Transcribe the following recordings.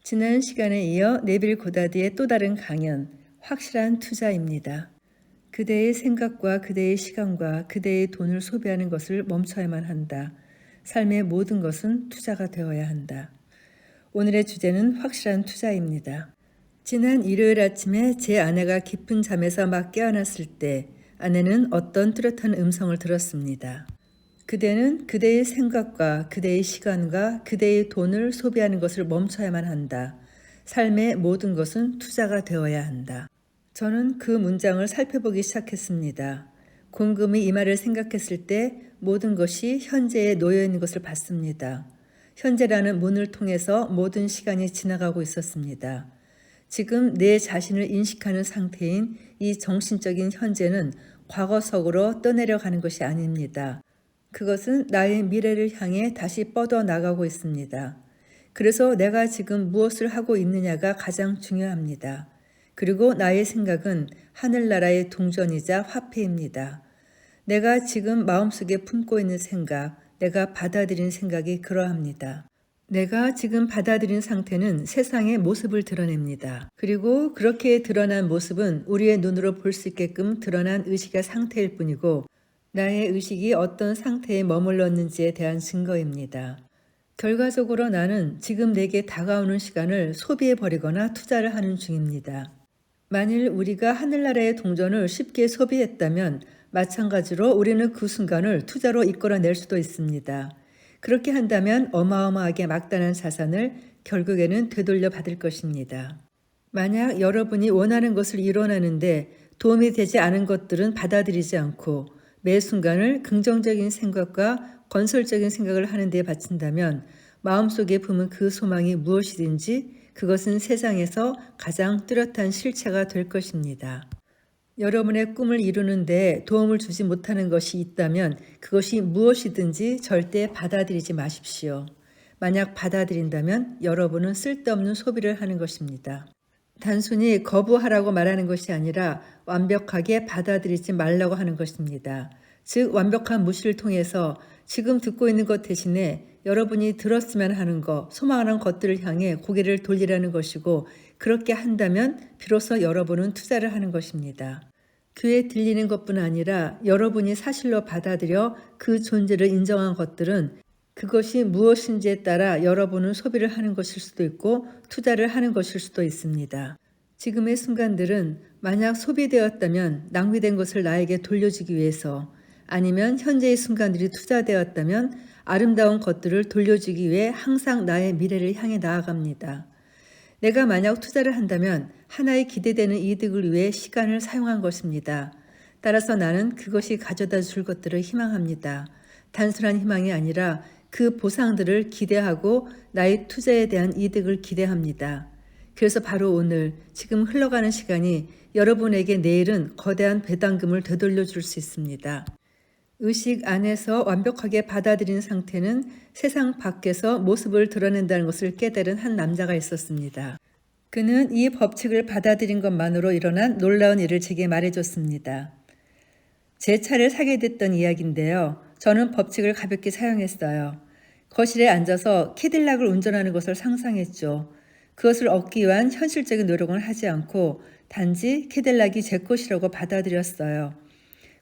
지난 시간에 이어 네빌 고다드의 또 다른 강연, 확실한 투자입니다. 그대의 생각과 그대의 시간과 그대의 돈을 소비하는 것을 멈춰야만 한다. 삶의 모든 것은 투자가 되어야 한다. 오늘의 주제는 확실한 투자입니다. 지난 일요일 아침에 제 아내가 깊은 잠에서 막 깨어났을 때 아내는 어떤 뚜렷한 음성을 들었습니다. 그대는 그대의 생각과 그대의 시간과 그대의 돈을 소비하는 것을 멈춰야만 한다. 삶의 모든 것은 투자가 되어야 한다. 저는 그 문장을 살펴보기 시작했습니다. 곰곰이 이 말을 생각했을 때 모든 것이 현재에 놓여 있는 것을 봤습니다. 현재라는 문을 통해서 모든 시간이 지나가고 있었습니다. 지금 내 자신을 인식하는 상태인 이 정신적인 현재는 과거 속으로 떠내려가는 것이 아닙니다. 그것은 나의 미래를 향해 다시 뻗어나가고 있습니다. 그래서 내가 지금 무엇을 하고 있느냐가 가장 중요합니다. 그리고 나의 생각은 하늘나라의 동전이자 화폐입니다. 내가 지금 마음속에 품고 있는 생각, 내가 받아들인 생각이 그러합니다. 내가 지금 받아들인 상태는 세상의 모습을 드러냅니다. 그리고 그렇게 드러난 모습은 우리의 눈으로 볼 수 있게끔 드러난 의식의 상태일 뿐이고 나의 의식이 어떤 상태에 머물렀는지에 대한 증거입니다. 결과적으로 나는 지금 내게 다가오는 시간을 소비해버리거나 투자를 하는 중입니다. 만일 우리가 하늘나라의 동전을 쉽게 소비했다면 마찬가지로 우리는 그 순간을 투자로 이끌어낼 수도 있습니다. 그렇게 한다면 어마어마하게 막다른 자산을 결국에는 되돌려 받을 것입니다. 만약 여러분이 원하는 것을 이뤄내는데 도움이 되지 않은 것들은 받아들이지 않고 매 순간을 긍정적인 생각과 건설적인 생각을 하는 데 바친다면 마음속에 품은 그 소망이 무엇이든지 그것은 세상에서 가장 뚜렷한 실체가 될 것입니다. 여러분의 꿈을 이루는 데 도움을 주지 못하는 것이 있다면 그것이 무엇이든지 절대 받아들이지 마십시오. 만약 받아들인다면 여러분은 쓸데없는 소비를 하는 것입니다. 단순히 거부하라고 말하는 것이 아니라 완벽하게 받아들이지 말라고 하는 것입니다. 즉 완벽한 무시를 통해서 지금 듣고 있는 것 대신에 여러분이 들었으면 하는 것, 소망하는 것들을 향해 고개를 돌리라는 것이고 그렇게 한다면 비로소 여러분은 투자를 하는 것입니다. 귀에 들리는 것뿐 아니라 여러분이 사실로 받아들여 그 존재를 인정한 것들은 그것이 무엇인지에 따라 여러분은 소비를 하는 것일 수도 있고 투자를 하는 것일 수도 있습니다. 지금의 순간들은 만약 소비되었다면 낭비된 것을 나에게 돌려주기 위해서 아니면 현재의 순간들이 투자되었다면 아름다운 것들을 돌려주기 위해 항상 나의 미래를 향해 나아갑니다. 내가 만약 투자를 한다면 하나의 기대되는 이득을 위해 시간을 사용한 것입니다. 따라서 나는 그것이 가져다 줄 것들을 희망합니다. 단순한 희망이 아니라 그 보상들을 기대하고 나의 투자에 대한 이득을 기대합니다. 그래서 바로 오늘 지금 흘러가는 시간이 여러분에게 내일은 거대한 배당금을 되돌려 줄 수 있습니다. 의식 안에서 완벽하게 받아들인 상태는 세상 밖에서 모습을 드러낸다는 것을 깨달은 한 남자가 있었습니다. 그는 이 법칙을 받아들인 것만으로 일어난 놀라운 일을 제게 말해줬습니다. 제 차를 사게 됐던 이야기인데요. 저는 법칙을 가볍게 사용했어요. 거실에 앉아서 캐딜락을 운전하는 것을 상상했죠. 그것을 얻기 위한 현실적인 노력은 하지 않고 단지 캐딜락이 제 것이라고 받아들였어요.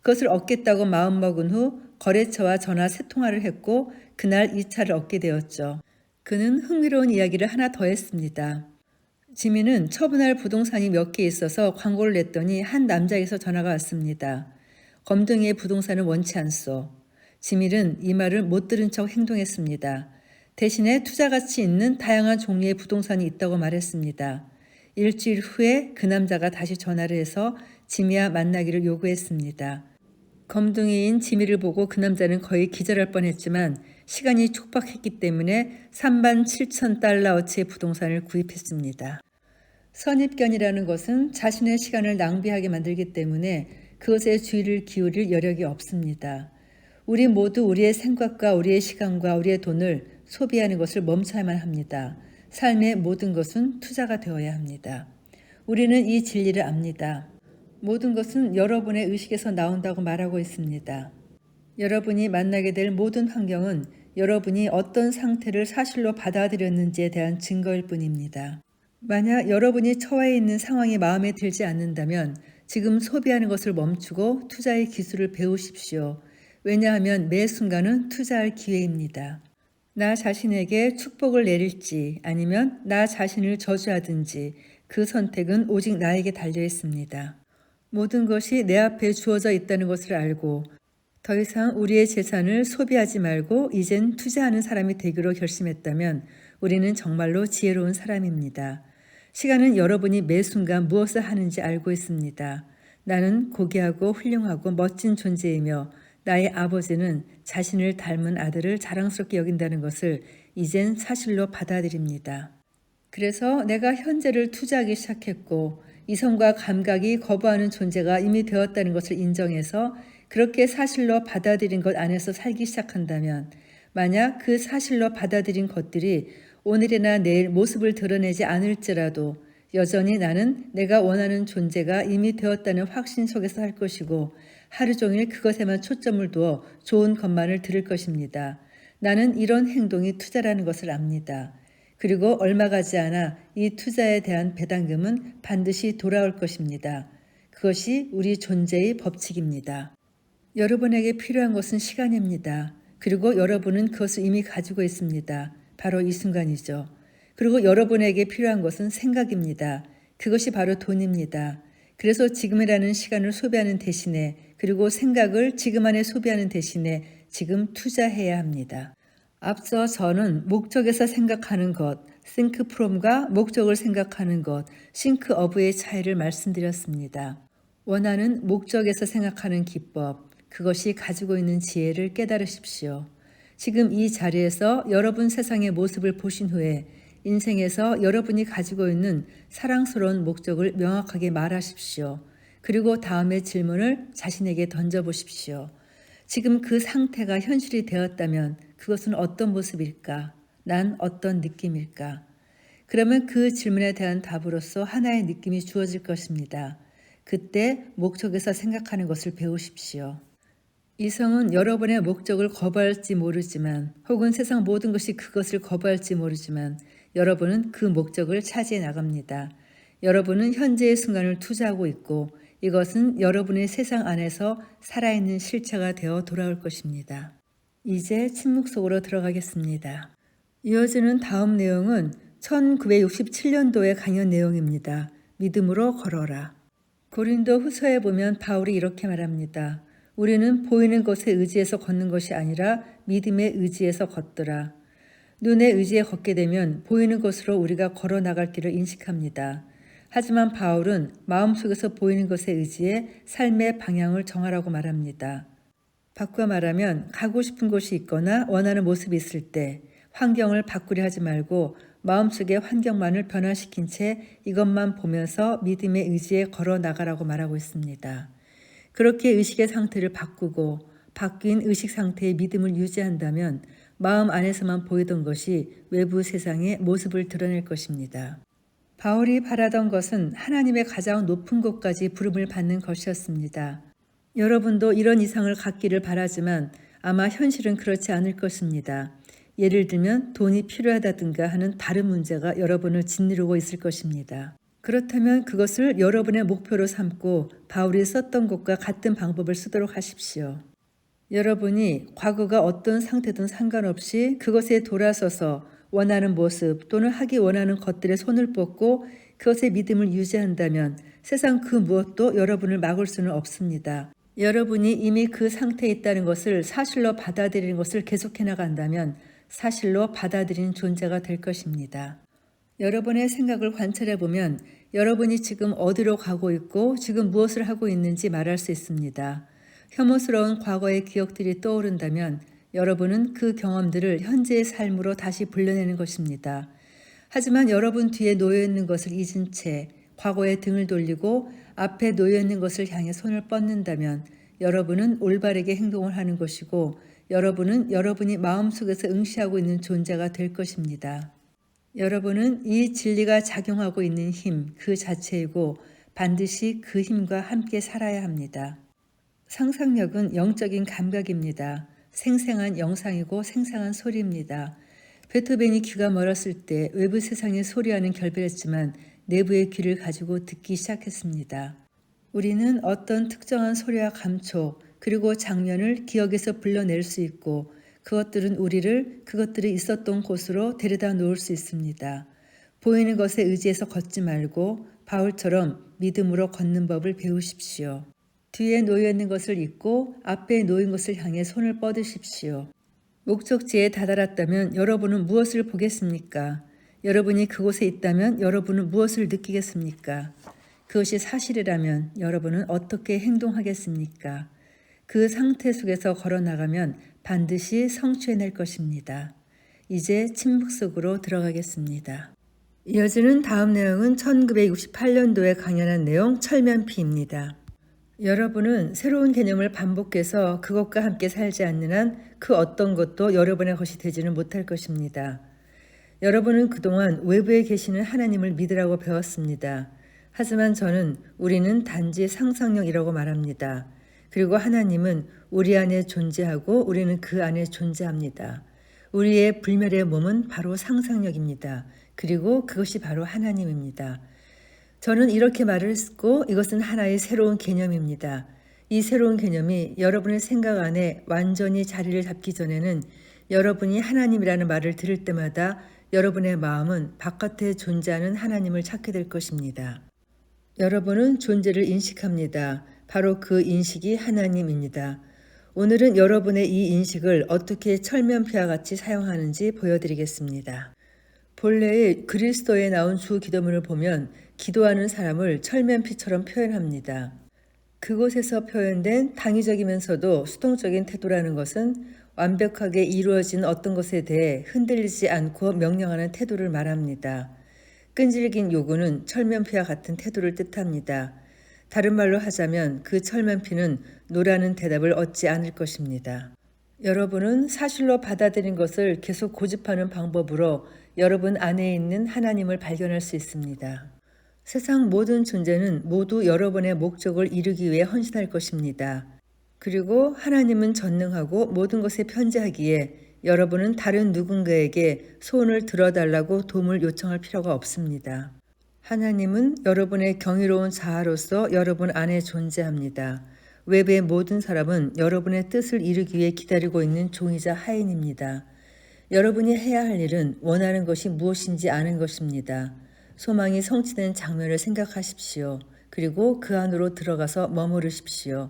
그것을 얻겠다고 마음먹은 후 거래처와 전화 3통화를 했고 그날 이 차를 얻게 되었죠. 그는 흥미로운 이야기를 하나 더 했습니다. 지미는 처분할 부동산이 몇 개 있어서 광고를 냈더니 한 남자에서 전화가 왔습니다. 검둥이의 부동산은 원치 않소. 지밀은 이 말을 못 들은 척 행동했습니다. 대신에 투자 가치 있는 다양한 종류의 부동산이 있다고 말했습니다. 일주일 후에 그 남자가 다시 전화를 해서 지미와 만나기를 요구했습니다. 검둥이인 지미를 보고 그 남자는 거의 기절할 뻔했지만 시간이 촉박했기 때문에 37,000달러어치의 부동산을 구입했습니다. 선입견이라는 것은 자신의 시간을 낭비하게 만들기 때문에 그것에 주의를 기울일 여력이 없습니다. 우리 모두 우리의 생각과 우리의 시간과 우리의 돈을 소비하는 것을 멈춰야만 합니다. 삶의 모든 것은 투자가 되어야 합니다. 우리는 이 진리를 압니다. 모든 것은 여러분의 의식에서 나온다고 말하고 있습니다. 여러분이 만나게 될 모든 환경은 여러분이 어떤 상태를 사실로 받아들였는지에 대한 증거일 뿐입니다. 만약 여러분이 처해 있는 상황이 마음에 들지 않는다면 지금 소비하는 것을 멈추고 투자의 기술을 배우십시오. 왜냐하면 매 순간은 투자할 기회입니다. 나 자신에게 축복을 내릴지 아니면 나 자신을 저주하든지 그 선택은 오직 나에게 달려 있습니다. 모든 것이 내 앞에 주어져 있다는 것을 알고 더 이상 우리의 재산을 소비하지 말고 이젠 투자하는 사람이 되기로 결심했다면 우리는 정말로 지혜로운 사람입니다. 시간은 여러분이 매 순간 무엇을 하는지 알고 있습니다. 나는 고귀하고 훌륭하고 멋진 존재이며 나의 아버지는 자신을 닮은 아들을 자랑스럽게 여긴다는 것을 이젠 사실로 받아들입니다. 그래서 내가 현재를 투자하기 시작했고 이성과 감각이 거부하는 존재가 이미 되었다는 것을 인정해서 그렇게 사실로 받아들인 것 안에서 살기 시작한다면 만약 그 사실로 받아들인 것들이 오늘이나 내일 모습을 드러내지 않을지라도 여전히 나는 내가 원하는 존재가 이미 되었다는 확신 속에서 살 것이고 하루 종일 그것에만 초점을 두어 좋은 것만을 들을 것입니다. 나는 이런 행동이 투자라는 것을 압니다. 그리고 얼마 가지 않아 이 투자에 대한 배당금은 반드시 돌아올 것입니다. 그것이 우리 존재의 법칙입니다. 여러분에게 필요한 것은 시간입니다. 그리고 여러분은 그것을 이미 가지고 있습니다. 바로 이 순간이죠. 그리고 여러분에게 필요한 것은 생각입니다. 그것이 바로 돈입니다. 그래서 지금이라는 시간을 소비하는 대신에 그리고 생각을 지금 안에 소비하는 대신에 지금 투자해야 합니다. 앞서 저는 목적에서 생각하는 것, think from과 목적을 생각하는 것, think of의 차이를 말씀드렸습니다. 원하는 목적에서 생각하는 기법, 그것이 가지고 있는 지혜를 깨달으십시오. 지금 이 자리에서 여러분 세상의 모습을 보신 후에 인생에서 여러분이 가지고 있는 사랑스러운 목적을 명확하게 말하십시오. 그리고 다음의 질문을 자신에게 던져보십시오. 지금 그 상태가 현실이 되었다면 그것은 어떤 모습일까? 난 어떤 느낌일까? 그러면 그 질문에 대한 답으로서 하나의 느낌이 주어질 것입니다. 그때 목적에서 생각하는 것을 배우십시오. 이성은 여러분의 목적을 거부할지 모르지만 혹은 세상 모든 것이 그것을 거부할지 모르지만 여러분은 그 목적을 차지해 나갑니다. 여러분은 현재의 순간을 투자하고 있고 이것은 여러분의 세상 안에서 살아있는 실체가 되어 돌아올 것입니다. 이제 침묵 속으로 들어가겠습니다. 이어지는 다음 내용은 1967년도의 강연 내용입니다. 믿음으로 걸어라. 고린도 후서에 보면 바울이 이렇게 말합니다. 우리는 보이는 것에 의지해서 걷는 것이 아니라 믿음에 의지해서 걷더라. 눈에 의지해 걷게 되면 보이는 것으로 우리가 걸어 나갈 길을 인식합니다. 하지만 바울은 마음속에서 보이는 것에 의지해 삶의 방향을 정하라고 말합니다. 바꿔 말하면 가고 싶은 곳이 있거나 원하는 모습이 있을 때 환경을 바꾸려 하지 말고 마음속의 환경만을 변화시킨 채 이것만 보면서 믿음의 의지에 걸어 나가라고 말하고 있습니다. 그렇게 의식의 상태를 바꾸고 바뀐 의식 상태의 믿음을 유지한다면 마음 안에서만 보이던 것이 외부 세상의 모습을 드러낼 것입니다. 바울이 바라던 것은 하나님의 가장 높은 곳까지 부름을 받는 것이었습니다. 여러분도 이런 이상을 갖기를 바라지만 아마 현실은 그렇지 않을 것입니다. 예를 들면 돈이 필요하다든가 하는 다른 문제가 여러분을 짓누르고 있을 것입니다. 그렇다면 그것을 여러분의 목표로 삼고 바울이 썼던 것과 같은 방법을 쓰도록 하십시오. 여러분이 과거가 어떤 상태든 상관없이 그것에 돌아서서 원하는 모습 또는 하기 원하는 것들에 손을 뻗고 그것의 믿음을 유지한다면 세상 그 무엇도 여러분을 막을 수는 없습니다. 여러분이 이미 그 상태에 있다는 것을 사실로 받아들이는 것을 계속해 나간다면 사실로 받아들이는 존재가 될 것입니다. 여러분의 생각을 관찰해 보면 여러분이 지금 어디로 가고 있고 지금 무엇을 하고 있는지 말할 수 있습니다. 혐오스러운 과거의 기억들이 떠오른다면 여러분은 그 경험들을 현재의 삶으로 다시 불러내는 것입니다. 하지만 여러분 뒤에 놓여 있는 것을 잊은 채 과거에 등을 돌리고 앞에 놓여 있는 것을 향해 손을 뻗는다면 여러분은 올바르게 행동을 하는 것이고 여러분은 여러분이 마음속에서 응시하고 있는 존재가 될 것입니다. 여러분은 이 진리가 작용하고 있는 힘 그 자체이고 반드시 그 힘과 함께 살아야 합니다. 상상력은 영적인 감각입니다. 생생한 영상이고 생생한 소리입니다. 베토벤이 귀가 멀었을 때 외부 세상의 소리와는 결별했지만 내부의 귀를 가지고 듣기 시작했습니다. 우리는 어떤 특정한 소리와 감촉 그리고 장면을 기억에서 불러낼 수 있고 그것들은 우리를 그것들이 있었던 곳으로 데려다 놓을 수 있습니다. 보이는 것에 의지해서 걷지 말고 바울처럼 믿음으로 걷는 법을 배우십시오. 뒤에 놓여 있는 것을 잊고 앞에 놓인 것을 향해 손을 뻗으십시오. 목적지에 다다랐다면 여러분은 무엇을 보겠습니까? 여러분이 그곳에 있다면 여러분은 무엇을 느끼겠습니까? 그것이 사실이라면 여러분은 어떻게 행동하겠습니까? 그 상태 속에서 걸어나가면 반드시 성취해낼 것입니다. 이제 침묵 속으로 들어가겠습니다. 이어지는 다음 내용은 1968년도에 강연한 내용 철면피입니다. 여러분은 새로운 개념을 반복해서 그것과 함께 살지 않는 한 그 어떤 것도 여러분의 것이 되지는 못할 것입니다. 여러분은 그동안 외부에 계시는 하나님을 믿으라고 배웠습니다. 하지만 우리는 단지 상상력이라고 말합니다. 그리고 하나님은 우리 안에 존재하고 우리는 그 안에 존재합니다. 우리의 불멸의 몸은 바로 상상력입니다. 그리고 그것이 바로 하나님입니다. 저는 이렇게 말을 했고 이것은 하나의 새로운 개념입니다. 이 새로운 개념이 여러분의 생각 안에 완전히 자리를 잡기 전에는 여러분이 하나님이라는 말을 들을 때마다 여러분의 마음은 바깥에 존재하는 하나님을 찾게 될 것입니다. 여러분은 존재를 인식합니다. 바로 그 인식이 하나님입니다. 오늘은 여러분의 이 인식을 어떻게 철면피와 같이 사용하는지 보여드리겠습니다. 본래의 그리스도에 나온 주 기도문을 보면 기도하는 사람을 철면피처럼 표현합니다. 그곳에서 표현된 당위적이면서도 수동적인 태도라는 것은 완벽하게 이루어진 어떤 것에 대해 흔들리지 않고 명령하는 태도를 말합니다. 끈질긴 요구는 철면피와 같은 태도를 뜻합니다. 다른 말로 하자면 그 철면피는 노라는 대답을 얻지 않을 것입니다. 여러분은 사실로 받아들인 것을 계속 고집하는 방법으로 여러분 안에 있는 하나님을 발견할 수 있습니다. 세상 모든 존재는 모두 여러분의 목적을 이루기 위해 헌신할 것입니다. 그리고 하나님은 전능하고 모든 것에 편재하기에 여러분은 다른 누군가에게 소원을 들어달라고 도움을 요청할 필요가 없습니다. 하나님은 여러분의 경이로운 자아로서 여러분 안에 존재합니다. 외부의 모든 사람은 여러분의 뜻을 이루기 위해 기다리고 있는 종이자 하인입니다. 여러분이 해야 할 일은 원하는 것이 무엇인지 아는 것입니다. 소망이 성취된 장면을 생각하십시오. 그리고 그 안으로 들어가서 머무르십시오.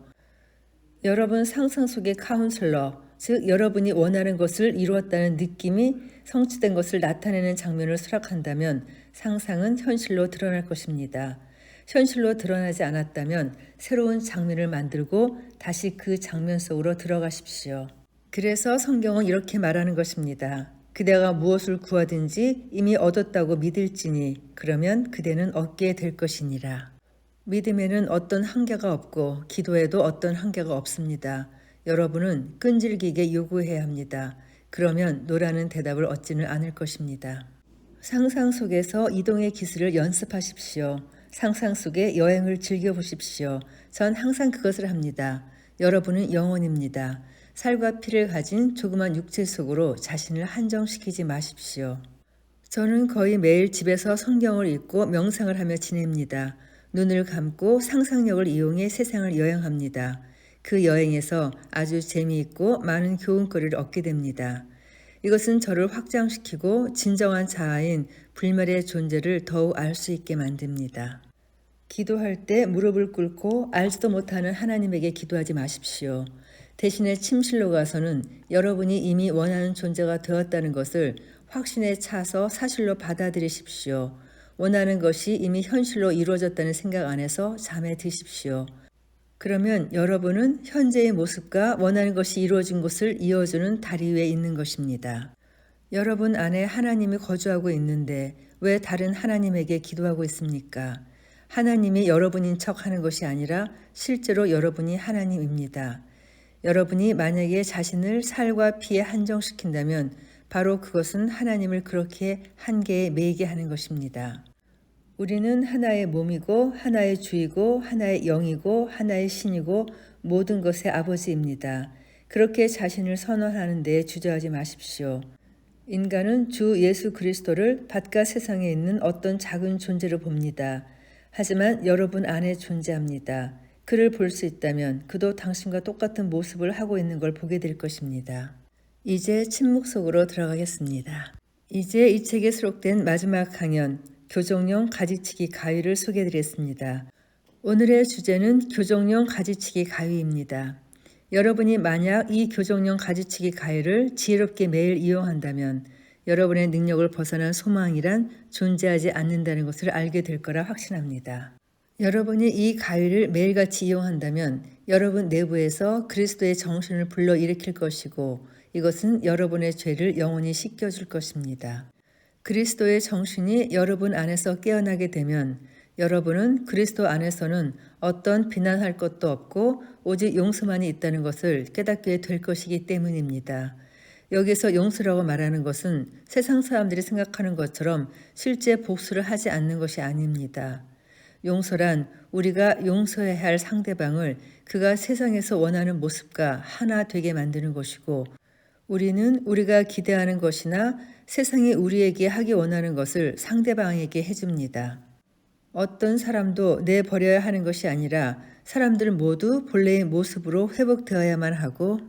여러분 상상 속의 카운슬러, 즉 여러분이 원하는 것을 이루었다는 느낌이 성취된 것을 나타내는 장면을 수락한다면 상상은 현실로 드러날 것입니다. 현실로 드러나지 않았다면 새로운 장면을 만들고 다시 그 장면 속으로 들어가십시오. 그래서 성경은 이렇게 말하는 것입니다. 그대가 무엇을 구하든지 이미 얻었다고 믿을지니 그러면 그대는 얻게 될 것이니라. 믿음에는 어떤 한계가 없고 기도에도 어떤 한계가 없습니다. 여러분은 끈질기게 요구해야 합니다. 그러면 노라는 대답을 얻지는 않을 것입니다. 상상 속에서 이동의 기술을 연습하십시오. 상상 속의 여행을 즐겨보십시오. 전 항상 그것을 합니다. 여러분은 영혼입니다. 살과 피를 가진 조그만 육체 속으로 자신을 한정시키지 마십시오. 저는 거의 매일 집에서 성경을 읽고 명상을 하며 지냅니다. 눈을 감고 상상력을 이용해 세상을 여행합니다. 그 여행에서 아주 재미있고 많은 교훈거리를 얻게 됩니다. 이것은 저를 확장시키고 진정한 자아인 불멸의 존재를 더욱 알 수 있게 만듭니다. 기도할 때 무릎을 꿇고 알지도 못하는 하나님에게 기도하지 마십시오. 대신에 침실로 가서는 여러분이 이미 원하는 존재가 되었다는 것을 확신에 차서 사실로 받아들이십시오. 원하는 것이 이미 현실로 이루어졌다는 생각 안에서 잠에 드십시오. 그러면 여러분은 현재의 모습과 원하는 것이 이루어진 곳을 이어주는 다리 위에 있는 것입니다. 여러분 안에 하나님이 거주하고 있는데 왜 다른 하나님에게 기도하고 있습니까? 하나님이 여러분인 척 하는 것이 아니라 실제로 여러분이 하나님입니다. 여러분이 만약에 자신을 살과 피에 한정시킨다면 바로 그것은 하나님을 그렇게 한계에 매이게 하는 것입니다. 우리는 하나의 몸이고 하나의 주이고 하나의 영이고 하나의 신이고 모든 것의 아버지입니다. 그렇게 자신을 선언하는 데 주저하지 마십시오. 인간은 주 예수 그리스도를 바깥 세상에 있는 어떤 작은 존재로 봅니다. 하지만 여러분 안에 존재합니다. 그를 볼 수 있다면 그도 당신과 똑같은 모습을 하고 있는 걸 보게 될 것입니다. 이제 침묵 속으로 들어가겠습니다. 이제 이 책에 수록된 마지막 강연, 교정용 가지치기 가위를 소개해드렸습니다. 오늘의 주제는 교정용 가지치기 가위입니다. 여러분이 만약 이 교정용 가지치기 가위를 지혜롭게 매일 이용한다면 여러분의 능력을 벗어난 소망이란 존재하지 않는다는 것을 알게 될 거라 확신합니다. 여러분이 이 가위를 매일같이 이용한다면 여러분 내부에서 그리스도의 정신을 불러일으킬 것이고 이것은 여러분의 죄를 영원히 씻겨줄 것입니다. 그리스도의 정신이 여러분 안에서 깨어나게 되면 여러분은 그리스도 안에서는 어떤 비난할 것도 없고 오직 용서만이 있다는 것을 깨닫게 될 것이기 때문입니다. 여기서 용서라고 말하는 것은 세상 사람들이 생각하는 것처럼 실제 복수를 하지 않는 것이 아닙니다. 용서란 우리가 용서해야 할 상대방을 그가 세상에서 원하는 모습과 하나 되게 만드는 것이고 우리는 우리가 기대하는 것이나 세상이 우리에게 하기 원하는 것을 상대방에게 해줍니다. 어떤 사람도 내버려야 하는 것이 아니라 사람들 모두 본래의 모습으로 회복되어야만 하고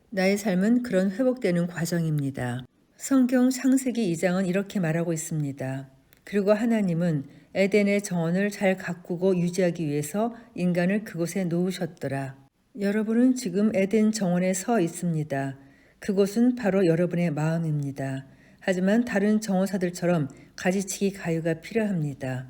나의 삶은 그런 회복되는 과정입니다. 성경 창세기 2장은 이렇게 말하고 있습니다. 그리고 하나님은 에덴의 정원을 잘 가꾸고 유지하기 위해서 인간을 그곳에 놓으셨더라. 여러분은 지금 에덴 정원에 서 있습니다. 그곳은 바로 여러분의 마음입니다. 하지만 다른 정원사들처럼 가지치기 가위가 필요합니다.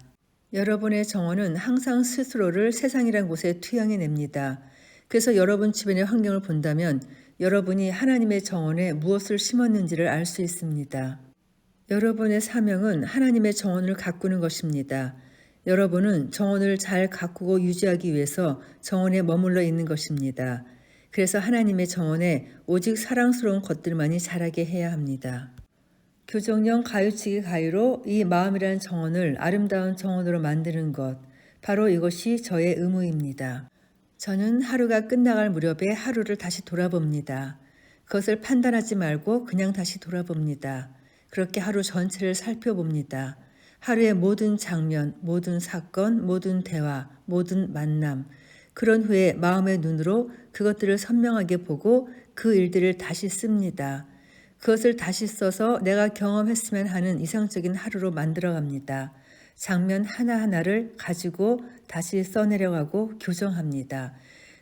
여러분의 정원은 항상 스스로를 세상이란 곳에 투영해냅니다. 그래서 여러분 주변의 환경을 본다면 여러분이 하나님의 정원에 무엇을 심었는지를 알 수 있습니다. 여러분의 사명은 하나님의 정원을 가꾸는 것입니다. 여러분은 정원을 잘 가꾸고 유지하기 위해서 정원에 머물러 있는 것입니다. 그래서 하나님의 정원에 오직 사랑스러운 것들만이 자라게 해야 합니다. 교정용 가위치기 가위로 이 마음이라는 정원을 아름다운 정원으로 만드는 것, 바로 이것이 저의 의무입니다. 저는 하루가 끝나갈 무렵에 하루를 다시 돌아봅니다. 그것을 판단하지 말고 그냥 다시 돌아봅니다. 그렇게 하루 전체를 살펴봅니다. 하루의 모든 장면, 모든 사건, 모든 대화, 모든 만남, 그런 후에 마음의 눈으로 그것들을 선명하게 보고 그 일들을 다시 씁니다. 그것을 다시 써서 내가 경험했으면 하는 이상적인 하루로 만들어갑니다. 장면 하나하나를 가지고 다시 써내려가고 교정합니다.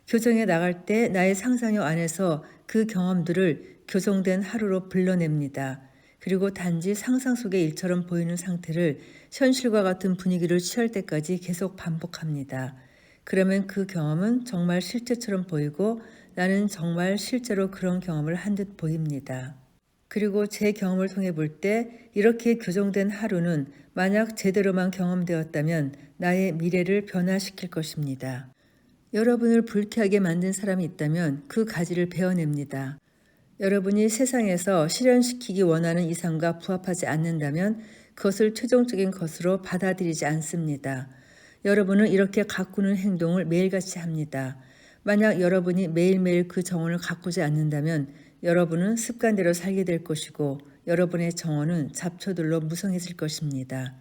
교정에 나갈 때 나의 상상력 안에서 그 경험들을 교정된 하루로 불러냅니다. 그리고 단지 상상 속의 일처럼 보이는 상태를 현실과 같은 분위기를 취할 때까지 계속 반복합니다. 그러면 그 경험은 정말 실제처럼 보이고 나는 정말 실제로 그런 경험을 한 듯 보입니다. 그리고 제 경험을 통해 볼 때 이렇게 교정된 하루는 만약 제대로만 경험되었다면 나의 미래를 변화시킬 것입니다. 여러분을 불쾌하게 만든 사람이 있다면 그 가지를 베어냅니다. 여러분이 세상에서 실현시키기 원하는 이상과 부합하지 않는다면 그것을 최종적인 것으로 받아들이지 않습니다. 여러분은 이렇게 가꾸는 행동을 매일같이 합니다. 만약 여러분이 매일매일 그 정원을 가꾸지 않는다면 여러분은 습관대로 살게 될 것이고 여러분의 정원은 잡초들로 무성해질 것입니다.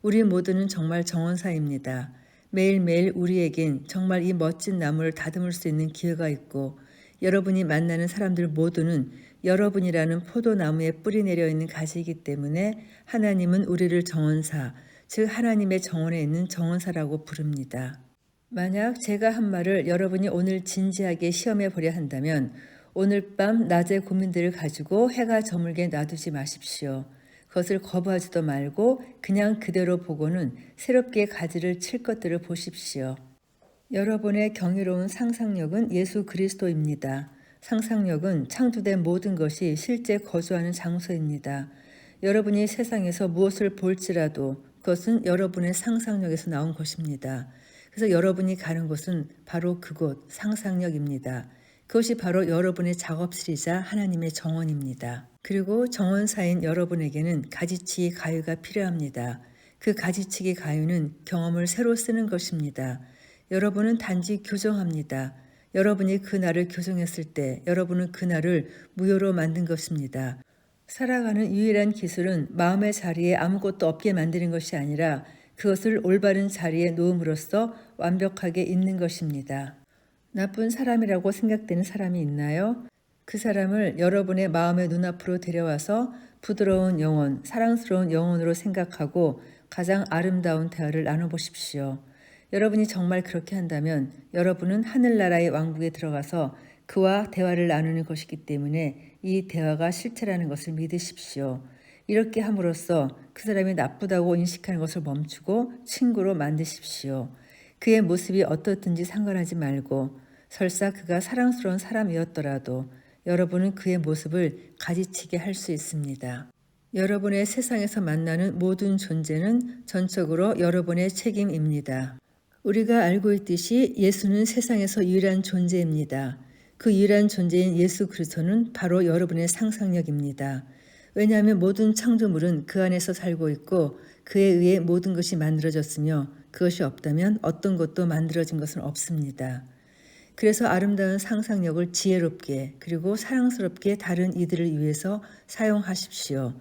우리 모두는 정말 정원사입니다. 매일매일 우리에겐 정말 이 멋진 나무를 다듬을 수 있는 기회가 있고 여러분이 만나는 사람들 모두는 여러분이라는 포도나무에 뿌리 내려 있는 가지이기 때문에 하나님은 우리를 정원사, 즉 하나님의 정원에 있는 정원사라고 부릅니다. 만약 제가 한 말을 여러분이 오늘 진지하게 시험해 보려 한다면 오늘 밤 낮의 고민들을 가지고 해가 저물게 놔두지 마십시오. 그것을 거부하지도 말고 그냥 그대로 보고는 새롭게 가지를 칠 것들을 보십시오. 여러분의 경이로운 상상력은 예수 그리스도입니다. 상상력은 창조된 모든 것이 실제 거주하는 장소입니다. 여러분이 세상에서 무엇을 볼지라도 그것은 여러분의 상상력에서 나온 것입니다. 그래서 여러분이 가는 곳은 바로 그곳 상상력입니다. 그것이 바로 여러분의 작업실이자 하나님의 정원입니다. 그리고 정원사인 여러분에게는 가지치기 가위가 필요합니다. 그 가지치기 가위는 경험을 새로 쓰는 것입니다. 여러분은 단지 교정합니다. 여러분이 그 날을 교정했을 때 여러분은 그 날을 무효로 만든 것입니다. 살아가는 유일한 기술은 마음의 자리에 아무것도 없게 만드는 것이 아니라 그것을 올바른 자리에 놓음으로써 완벽하게 있는 것입니다. 나쁜 사람이라고 생각되는 사람이 있나요? 그 사람을 여러분의 마음의 눈앞으로 데려와서 부드러운 영혼, 사랑스러운 영혼으로 생각하고 가장 아름다운 대화를 나눠보십시오. 여러분이 정말 그렇게 한다면 여러분은 하늘나라의 왕국에 들어가서 그와 대화를 나누는 것이기 때문에 이 대화가 실체라는 것을 믿으십시오. 이렇게 함으로써 그 사람이 나쁘다고 인식하는 것을 멈추고 친구로 만드십시오. 그의 모습이 어떻든지 상관하지 말고 설사 그가 사랑스러운 사람이었더라도 여러분은 그의 모습을 가지치게 할 수 있습니다. 여러분의 세상에서 만나는 모든 존재는 전적으로 여러분의 책임입니다. 우리가 알고 있듯이 예수는 세상에서 유일한 존재입니다. 그 유일한 존재인 예수 그리스도는 바로 여러분의 상상력입니다. 왜냐하면 모든 창조물은 그 안에서 살고 있고 그에 의해 모든 것이 만들어졌으며 그것이 없다면 어떤 것도 만들어진 것은 없습니다. 그래서 아름다운 상상력을 지혜롭게 그리고 사랑스럽게 다른 이들을 위해서 사용하십시오.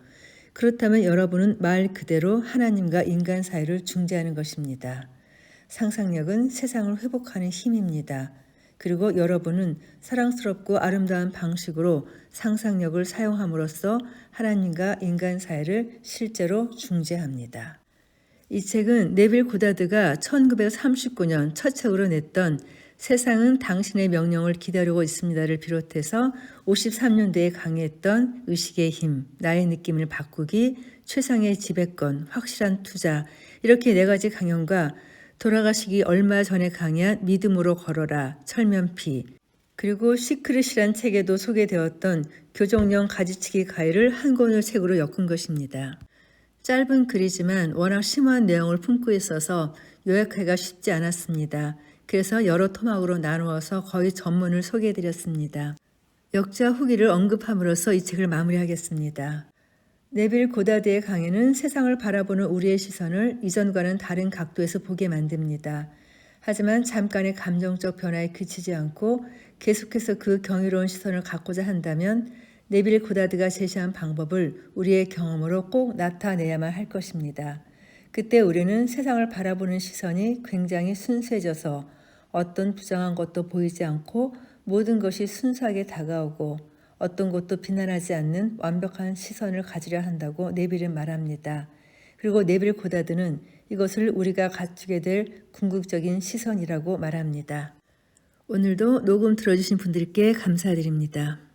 그렇다면 여러분은 말 그대로 하나님과 인간 사이를 중재하는 것입니다. 상상력은 세상을 회복하는 힘입니다. 그리고 여러분은 사랑스럽고 아름다운 방식으로 상상력을 사용함으로써 하나님과 인간 사이를 실제로 중재합니다. 이 책은 네빌 고다드가 1939년 첫 책으로 냈던 세상은 당신의 명령을 기다리고 있습니다를 비롯해서 53년대에 강의했던 의식의 힘, 나의 느낌을 바꾸기, 최상의 지배권, 확실한 투자 이렇게 4가지 강연과 돌아가시기 얼마 전에 강의한 믿음으로 걸어라, 철면피 그리고 시크릿이란 책에도 소개되었던 교정령 가지치기 가위를 한 권의 책으로 엮은 것입니다. 짧은 글이지만 워낙 심오한 내용을 품고 있어서 요약하기가 쉽지 않았습니다. 그래서 여러 토막으로 나누어서 거의 전문을 소개해드렸습니다. 역자 후기를 언급함으로써 이 책을 마무리하겠습니다. 네빌 고다드의 강의는 세상을 바라보는 우리의 시선을 이전과는 다른 각도에서 보게 만듭니다. 하지만 잠깐의 감정적 변화에 그치지 않고 계속해서 그 경이로운 시선을 갖고자 한다면 네빌 고다드가 제시한 방법을 우리의 경험으로 꼭 나타내야만 할 것입니다. 그때 우리는 세상을 바라보는 시선이 굉장히 순수해져서 어떤 부정한 것도 보이지 않고 모든 것이 순수하게 다가오고 어떤 것도 비난하지 않는 완벽한 시선을 가지려 한다고 네빌은 말합니다. 그리고 네빌 고다드는 이것을 우리가 갖추게 될 궁극적인 시선이라고 말합니다. 오늘도 녹음 들어주신 분들께 감사드립니다.